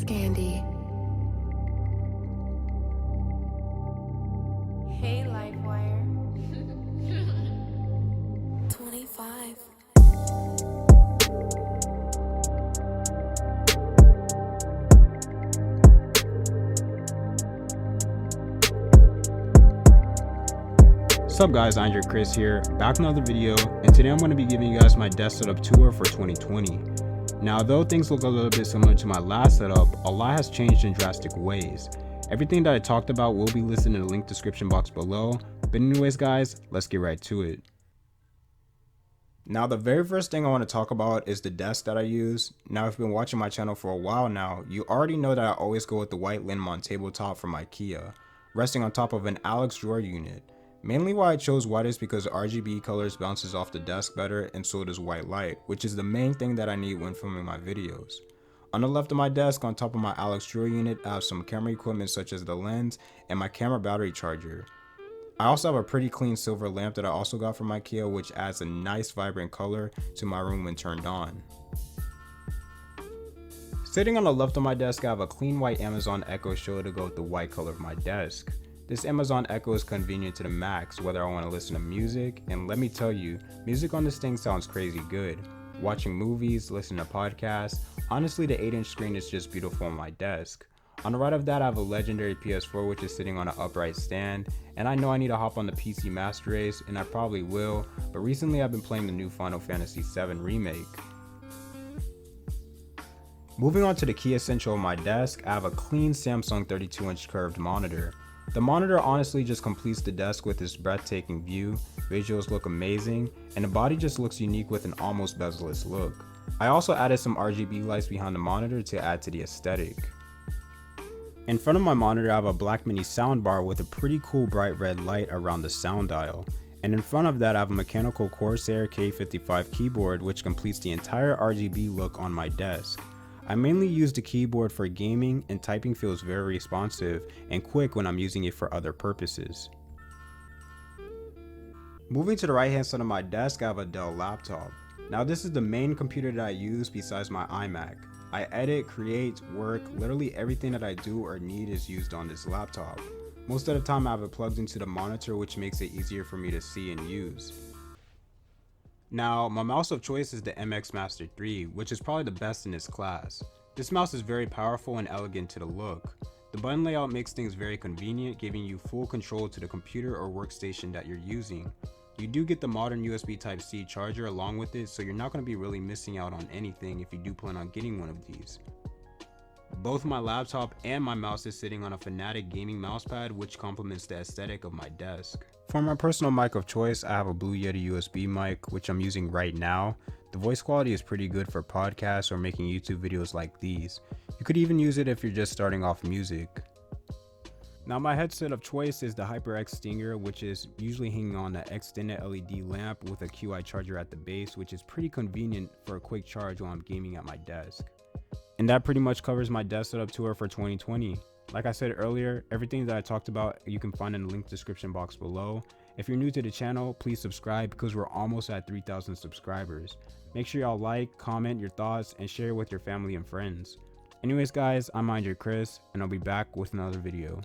Scandy. Hey, Livewire. 25. What's up guys, Andre Chris here, back with another video, and today I'm going to be giving you guys my desk setup tour for 2020. Now though things look a little bit similar to my last setup, a lot has changed in drastic ways. Everything that I talked about will be listed in the link description box below, but anyways guys, let's get right to it. Now the very first thing I want to talk about is the desk that I use. Now if you've been watching my channel for a while now, you already know that I always go with the white Linmon tabletop from IKEA, resting on top of an Alex drawer unit. Mainly why I chose white is because RGB colors bounces off the desk better, and so does white light, which is the main thing that I need when filming my videos. On the left of my desk, on top of my Alex drawer unit, I have some camera equipment such as the lens and my camera battery charger. I also have a pretty clean silver lamp that I also got from IKEA, which adds a nice vibrant color to my room when turned on. Sitting on the left of my desk, I have a clean white Amazon Echo Show to go with the white color of my desk. This Amazon Echo is convenient to the max whether I want to listen to music, and let me tell you, music on this thing sounds crazy good. Watching movies, listening to podcasts, honestly the 8-inch screen is just beautiful on my desk. On the right of that I have a legendary PS4 which is sitting on an upright stand, and I know I need to hop on the PC Master Race, and I probably will, but recently I've been playing the new Final Fantasy VII Remake. Moving on to the key essential of my desk, I have a clean Samsung 32-inch curved monitor. The monitor honestly just completes the desk with its breathtaking view, visuals look amazing, and the body just looks unique with an almost bezel-less look. I also added some RGB lights behind the monitor to add to the aesthetic. In front of my monitor I have a black mini soundbar with a pretty cool bright red light around the sound dial, and in front of that I have a mechanical Corsair K55 keyboard which completes the entire RGB look on my desk. I mainly use the keyboard for gaming, and typing feels very responsive and quick when I'm using it for other purposes. Moving to the right hand side of my desk, I have a Dell laptop. Now this is the main computer that I use besides my iMac. I edit, create, work, literally everything that I do or need is used on this laptop. Most of the time I have it plugged into the monitor, which makes it easier for me to see and use. Now, my mouse of choice is the MX Master 3, which is probably the best in its class. This mouse is very powerful and elegant to the look. The button layout makes things very convenient, giving you full control to the computer or workstation that you're using. You do get the modern USB Type-C charger along with it, so you're not going to be really missing out on anything if you do plan on getting one of these. Both my laptop and my mouse is sitting on a Fanatic gaming mousepad, which complements the aesthetic of my desk. For my personal mic of choice, I have a Blue Yeti USB mic, which I'm using right now. The voice quality is pretty good for podcasts or making YouTube videos like these. You could even use it if you're just starting off music. Now my headset of choice is the HyperX Stinger, which is usually hanging on an extended LED lamp with a QI charger at the base, which is pretty convenient for a quick charge while I'm gaming at my desk. And that pretty much covers my desk setup tour for 2020. Like I said earlier, everything that I talked about you can find in the link description box below. If you're new to the channel, please subscribe because we're almost at 3,000 subscribers. Make sure y'all like, comment your thoughts, and share with your family and friends. Anyways guys, I'm Andre Chris, and I'll be back with another video.